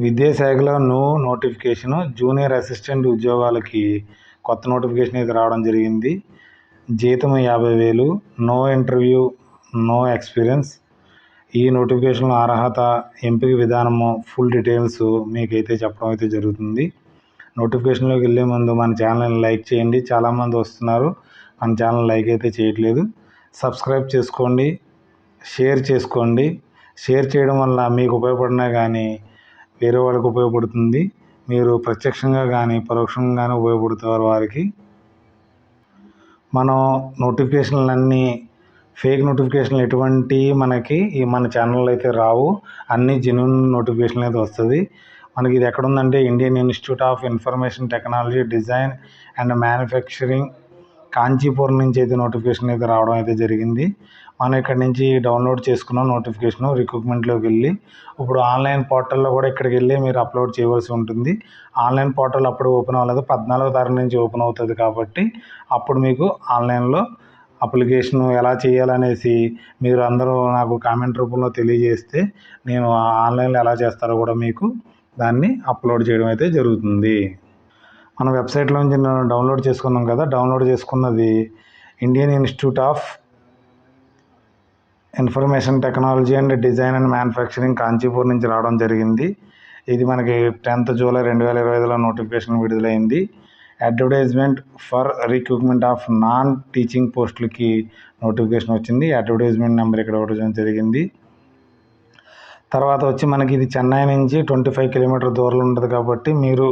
విద్యాశాఖలో notification junior assistant ఉద్యోగాలకి కొత్త నోటిఫికేషన్ అయితే రావడం జరిగింది. జీతం 50,000, నో ఇంటర్వ్యూ, నో ఎక్స్పీరియన్స్. ఈ నోటిఫికేషన్ అర్హత, ఎంపిక విధానము, ఫుల్ డీటెయిల్స్ మీకైతే చెప్పడం అయితే జరుగుతుంది. నోటిఫికేషన్లోకి వెళ్ళే ముందు మన ఛానల్ని లైక్ చేయండి. చాలామంది వస్తున్నారు, మన ఛానల్ లైక్ అయితే చేయట్లేదు. సబ్స్క్రైబ్ చేసుకోండి, షేర్ చేసుకోండి. షేర్ చేయడం వల్ల మీకు ఉపయోగపడినా కానీ వేరే వాళ్ళకి ఉపయోగపడుతుంది. మీరు ప్రత్యక్షంగా కానీ పరోక్షంగా కానీ ఉపయోగపడుతారు వారికి. మనం నోటిఫికేషన్లన్నీ ఫేక్ నోటిఫికేషన్లు ఎటువంటి మనకి మన ఛానల్లో అయితే రావు. అన్నీ జెన్యూన్ నోటిఫికేషన్లు అయితే వస్తుంది. మనకి ఇది ఎక్కడుందంటే Indian Institute of Information Technology, Design and Manufacturing, Kancheepuram నుంచి అయితే నోటిఫికేషన్ అయితే రావడం అయితే జరిగింది. మనం ఇక్కడ నుంచి డౌన్లోడ్ చేసుకున్నాం నోటిఫికేషన్. రిక్రూట్మెంట్లోకి వెళ్ళి ఇప్పుడు ఆన్లైన్ పోర్టల్లో కూడా ఇక్కడికి వెళ్ళి మీరు అప్లోడ్ చేయవలసి ఉంటుంది. ఆన్లైన్ పోర్టల్ అప్పుడు ఓపెన్ అవ్వలేదు, 14వ తారీఖు నుంచి ఓపెన్ అవుతుంది. కాబట్టి అప్పుడు మీకు ఆన్లైన్లో అప్లికేషన్ ఎలా చేయాలనేసి మీరు అందరూ నాకు కామెంట్ రూపంలో తెలియజేస్తే నేను ఆన్లైన్లో ఎలా చేస్తారో కూడా మీకు దాన్ని అప్లోడ్ చేయడం అయితే జరుగుతుంది. మన వెబ్సైట్లో నుంచి డౌన్లోడ్ చేసుకున్నాం కదా, డౌన్లోడ్ చేసుకున్నది Indian Institute of Information Technology and Design and Manufacturing, Kanchipur నుంచి రావడం జరిగింది. ఇది మనకి 10th జూలై 2025లో నోటిఫికేషన్ విడుదలైంది. Advertisement for recruitment of non teaching పోస్టులకి నోటిఫికేషన్ వచ్చింది. అడ్వర్టైజ్మెంట్ నెంబర్ ఇక్కడ ఇవ్వడం జరిగింది. తర్వాత వచ్చి మనకి ఇది చెన్నై నుంచి 25 కిలోమీటర్ దూరంలో ఉంటుంది. కాబట్టి మీరు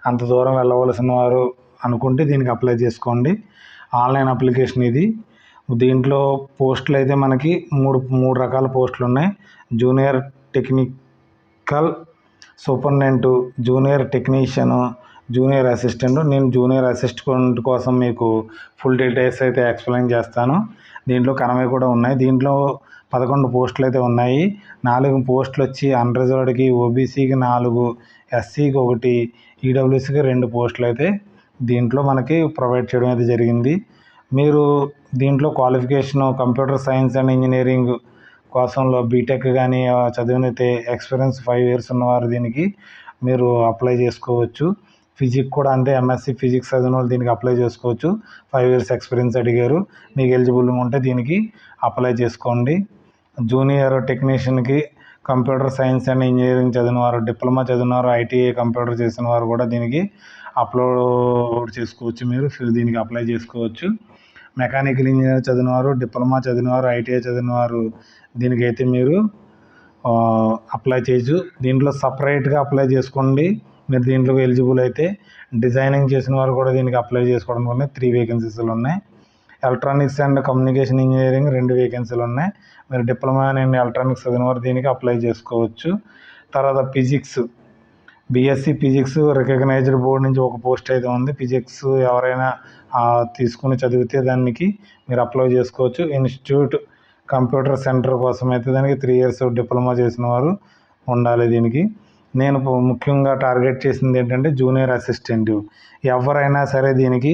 అంత దూరం వెళ్ళవలసిన వారు అనుకుంటే దీనికి అప్లై చేసుకోండి. ఆన్లైన్ అప్లికేషన్ ఇది. దీంట్లో పోస్టులు అయితే మనకి మూడు రకాల పోస్టులు ఉన్నాయి. Junior technical superintendent, junior technician, junior assistant. నేను జూనియర్ అసిస్టెంట్ కోసం మీకు ఫుల్ డీటెయిల్స్ అయితే ఎక్స్ప్లెయిన్ చేస్తాను. దీంట్లో కనవి కూడా ఉన్నాయి. దీంట్లో 11 పోస్టులు అయితే ఉన్నాయి. 4 పోస్టులు వచ్చి అన్రిజర్వ్డ్కి, ఓబీసీకి 4, ఎస్సీకి 1, ఈడబ్ల్యూసీకి 2 పోస్టులు అయితే దీంట్లో మనకి ప్రొవైడ్ చేయడం అయితే జరిగింది. మీరు దీంట్లో qualification computer science and engineering కోసంలో బీటెక్ కానీ చదివినైతే ఎక్స్పీరియన్స్ 5 years ఉన్నవారు దీనికి మీరు అప్లై చేసుకోవచ్చు. ఫిజిక్స్ కూడా అంతే, ఎంఎస్సి ఫిజిక్స్ చదివిన వాళ్ళు దీనికి అప్లై చేసుకోవచ్చు. 5 years ఎక్స్పీరియన్స్ అడిగారు. మీకు ఎలిజిబుల్ ఉంటే దీనికి అప్లై చేసుకోండి. జూనియర్ టెక్నీషియన్కి కంప్యూటర్ సైన్స్ అండ్ ఇంజనీరింగ్ చదివిన వారు, డిప్లొమా చదివిన వారు, ఐటీఐ కంప్యూటర్ చేసిన వారు కూడా దీనికి అప్లోడ్ చేసుకోవచ్చు. మీరు దీనికి అప్లై చేసుకోవచ్చు. మెకానికల్ ఇంజనీర్ చదివిన వారు, డిప్లొమా చదివిన వారు, ఐటీఐ చదివిన వారు దీనికైతే మీరు అప్లై చేయొచ్చు. దీంట్లో సపరేట్గా అప్లై చేసుకోండి. మీరు దీంట్లో ఎలిజిబుల్ అయితే డిజైనింగ్ చేసిన వారు కూడా దీనికి అప్లై చేసుకోవడం వల్ల 3 వేకెన్సీలు ఉన్నాయి. ఎలక్ట్రానిక్స్ అండ్ కమ్యూనికేషన్ ఇంజనీరింగ్ 2 వేకెన్సీలు ఉన్నాయి. మీరు డిప్లొమా అండ్ ఎలక్ట్రానిక్స్ చదివిన వారు దీనికి అప్లై చేసుకోవచ్చు. తర్వాత physics, BSc physics recognised board నుంచి ఒక పోస్ట్ అయితే ఉంది. ఫిజిక్స్ ఎవరైనా తీసుకుని చదివితే దానికి మీరు అప్లై చేసుకోవచ్చు. ఇన్స్టిట్యూట్ కంప్యూటర్ సెంటర్ కోసం అయితే దానికి 3 years డిప్లొమా చేసిన వారు ఉండాలి. దీనికి నేను ముఖ్యంగా టార్గెట్ చేసింది ఏంటంటే జూనియర్ అసిస్టెంట్. ఎవరైనా సరే దీనికి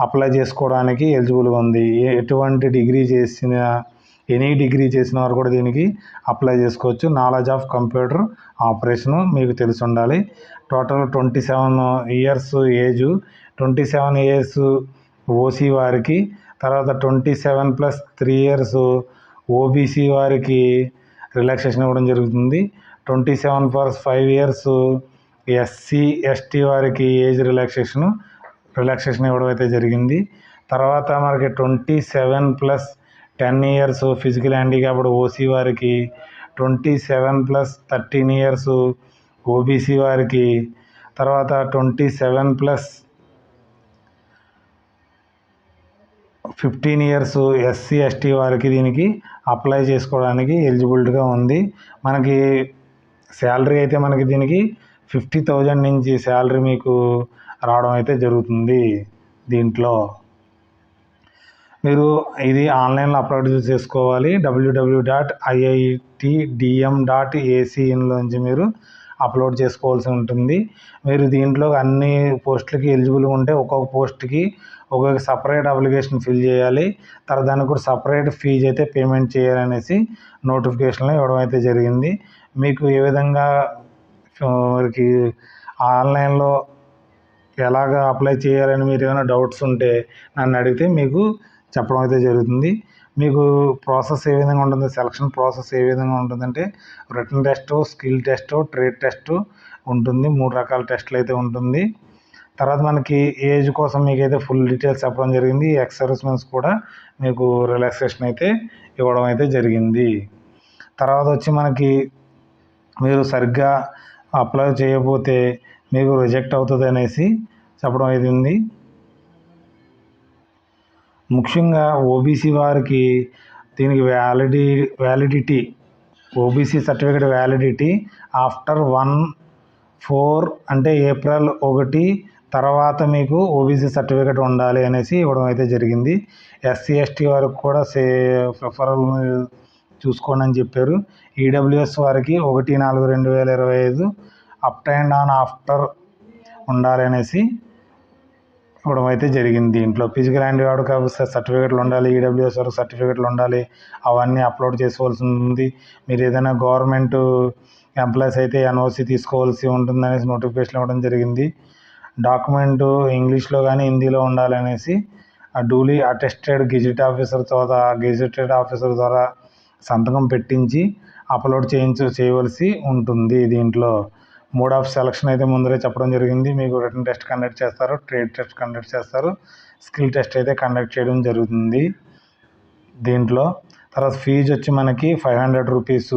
అప్లై చేసుకోవడానికి ఎలిజిబుల్గా ఉంది. ఎటువంటి డిగ్రీ చేసిన, ఎనీ డిగ్రీ చేసిన వారు కూడా దీనికి అప్లై చేసుకోవచ్చు. నాలెడ్జ్ ఆఫ్ కంప్యూటర్ ఆపరేషను మీకు తెలిసి ఉండాలి. Total 27 years age, 27 years OC వారికి, తర్వాత 27+3 years ఓబీసీ వారికి రిలాక్సేషన్ ఇవ్వడం జరుగుతుంది. 27 for 5 years ఎస్సీ ఎస్టీ వారికి ఏజ్ రిలాక్సేషన్ ఇవ్వడం అయితే జరిగింది. తర్వాత మనకి 27+10 years ఫిజికల్ హ్యాండిక్యాప్డ్ ఓసీ వారికి, 27+13 years ఓబీసీ వారికి, తర్వాత 27+15 years ఎస్సీ ఎస్టీ వారికి దీనికి అప్లై చేసుకోవడానికి ఎలిజిబిలిటీగా ఉంది. మనకి శాలరీ అయితే మనకి దీనికి 50,000 నుంచి శాలరీ మీకు రావడం అయితే జరుగుతుంది. దీంట్లో మీరు ఇది ఆన్లైన్లో అప్లోడ్ చేసుకోవాలి. www.iitdm.ac/in మీరు అప్లోడ్ చేసుకోవాల్సి ఉంటుంది. మీరు దీంట్లో అన్ని పోస్టులకి ఎలిజిబుల్గా ఉంటే ఒక్కొక్క పోస్ట్కి ఒక్కొక్క సపరేట్ అప్లికేషన్ ఫిల్ చేయాలి. తర్వాత దానికి కూడా సపరేట్ ఫీజు అయితే పేమెంట్ చేయాలనేసి నోటిఫికేషన్లో ఇవ్వడం అయితే జరిగింది. మీకు ఏ విధంగా వారికి ఆన్లైన్లో ఎలాగ అప్లై చేయాలని మీరు ఏమైనా డౌట్స్ ఉంటే నన్ను అడిగితే మీకు చెప్పడం అయితే జరుగుతుంది. మీకు ప్రాసెస్ ఏ విధంగా ఉంటుంది, సెలక్షన్ ప్రాసెస్ ఏ విధంగా ఉంటుందంటే written test, skill test, trade test ఉంటుంది. 3 రకాల టెస్టులు అయితే ఉంటుంది. తర్వాత మనకి ఏజ్ కోసం మీకైతే ఫుల్ డీటెయిల్స్ చెప్పడం జరిగింది. ఎక్స్ సర్వీస్మెన్స్ కూడా మీకు రిలాక్సేషన్ అయితే ఇవ్వడం అయితే జరిగింది. తర్వాత వచ్చి మనకి మీరు సరిగ్గా అప్లై చేయకపోతే మీకు రిజెక్ట్ అవుతుంది అనేసి చెప్పడం అయింది. ముఖ్యంగా ఓబీసీ వారికి దీనికి validity OBC certificate validity after 1/4 అంటే April 1 తర్వాత మీకు ఓబీసీ సర్టిఫికేట్ ఉండాలి అనేసి ఇవ్వడం అయితే జరిగింది. ఎస్సీ ఎస్టీ వారికి కూడా ప్రిఫరల్ చూసుకోండి అని చెప్పారు. ఈడబ్ల్యూఎస్ వారికి 1/4/2025 అప్ అండ్ ఆన్ ఆఫ్టర్ ఉండాలి అనేసి ఇవ్వడం అయితే జరిగింది. దీంట్లో ఫిజికల్ హ్యాండ్ సర్టిఫికేట్లు ఉండాలి, ఈడబ్ల్యూఎస్ వరకు సర్టిఫికేట్లు ఉండాలి, అవన్నీ అప్లోడ్ చేసుకోవాల్సి ఉంది. మీరు ఏదైనా గవర్నమెంట్ ఎంప్లాయీస్ అయితే ఎన్ఓసి తీసుకోవాల్సి ఉంటుంది అనేసి నోటిఫికేషన్ ఇవ్వడం జరిగింది. డాక్యుమెంటు ఇంగ్లీష్లో కానీ హిందీలో ఉండాలనేసి డూలీ అటెస్టెడ్ గెజిటెడ్ ఆఫీసర్ ద్వారా సంతకం పెట్టించి అప్లోడ్ చేయవలసి ఉంటుంది. దీంట్లో మోడ్ ఆఫ్ సెలక్షన్ అయితే ముందరే చెప్పడం జరిగింది. మీకు రిటన్ టెస్ట్ కండక్ట్ చేస్తారు, ట్రేడ్ టెస్ట్ కండక్ట్ చేస్తారు, స్కిల్ టెస్ట్ అయితే కండక్ట్ చేయడం జరుగుతుంది దీంట్లో. తర్వాత ఫీజు వచ్చి మనకి 500 రూపీస్,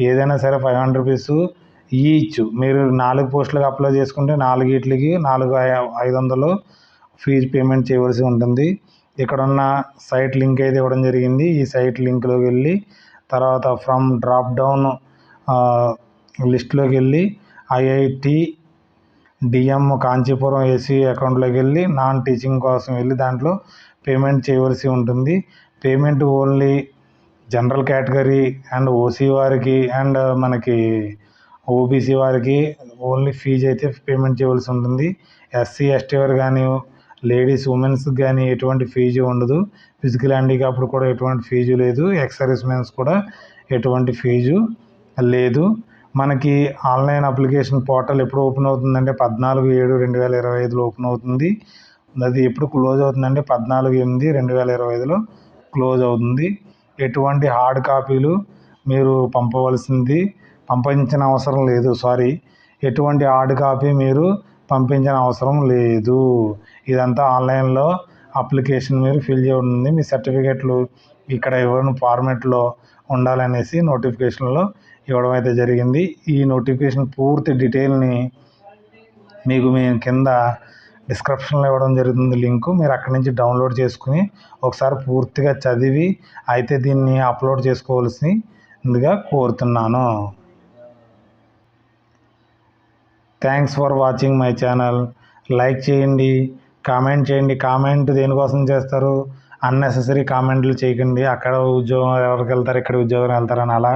ఏదైనా సరే 500 రూపీస్ ఈచ్. మీరు 4 పోస్టులకు అప్లై చేసుకుంటే 4 వీటికి 4,500 ఫీజు పేమెంట్ చేయవలసి ఉంటుంది. ఇక్కడ ఉన్న సైట్ లింక్ అయితే ఇవ్వడం జరిగింది. ఈ సైట్ లింక్లోకి వెళ్ళి తర్వాత ఫ్రమ్ డ్రాప్ డౌన్ లిస్ట్లోకి వెళ్ళి ఐఐటి డిఎం కాంచీపురం ఏసీ అకౌంట్లోకి వెళ్ళి నాన్ టీచింగ్ కోసం వెళ్ళి దాంట్లో పేమెంట్ చేయవలసి ఉంటుంది. Payment only general category and OC వారికి అండ్ మనకి ఓబీసీ వారికి ఓన్లీ ఫీజు అయితే పేమెంట్ చేయవలసి ఉంటుంది. ఎస్సీ ఎస్టీ వారు కానీ లేడీస్ ఉమెన్స్కి కానీ ఎటువంటి ఫీజు ఉండదు. ఫిజికల్ హ్యాండిక్యాప్డ్ కూడా ఎటువంటి ఫీజు లేదు. ఎక్స్ సర్వీస్మెన్స్ కూడా ఎటువంటి ఫీజు లేదు. మనకి ఆన్లైన్ అప్లికేషన్ పోర్టల్ ఎప్పుడు ఓపెన్ అవుతుందంటే 14/7/2025లో ఓపెన్ అవుతుంది. అది ఎప్పుడు క్లోజ్ అవుతుందంటే 14/8/2025లో క్లోజ్ అవుతుంది. ఎటువంటి హార్డ్ కాపీలు మీరు పంపించిన అవసరం లేదు. ఎటువంటి హార్డ్ కాపీ మీరు పంపించిన అవసరం లేదు. ఇదంతా ఆన్లైన్లో అప్లికేషన్ మీరు ఫిల్ చేయడం. మీ సర్టిఫికేట్లు ఇక్కడ ఇవ్వని ఫార్మేట్లో ఉండాలనేసి నోటిఫికేషన్లో ఇవ్వడం అయితే జరిగింది. ఈ నోటిఫికేషన్ పూర్తి డీటెయిల్ని మీకు మేము కింద డిస్క్రిప్షన్లో ఇవ్వడం జరుగుతుంది లింకు. మీరు అక్కడి నుంచి డౌన్లోడ్ చేసుకుని ఒకసారి పూర్తిగా చదివి అయితే దీన్ని అప్లోడ్ చేసుకోవాల్సిందిగా కోరుతున్నాను. Thanks for watching my channel. Like చేయండి, కామెంట్ చేయండి. కామెంట్ దేనికోసం చేస్తారు? అన్నెసెసరీ కామెంట్లు చేయకండి. అక్కడ ఉద్యోగం ఎవరికి వెళ్తారు, ఇక్కడ ఉద్యోగం వెళ్తారని అలా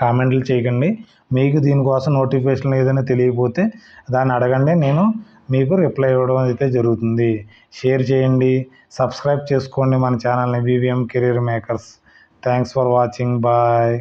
కామెంట్లు చేయకండి. మీకు దీనికోసం నోటిఫికేషన్ ఏదైనా తెలియకపోతే దాన్ని అడగండి, నేను మీకు రిప్లై ఇవ్వడం అయితే జరుగుతుంది. షేర్ చేయండి, సబ్స్క్రైబ్ చేసుకోండి మన ఛానల్ని VVM career makers. Thanks for watching. Bye.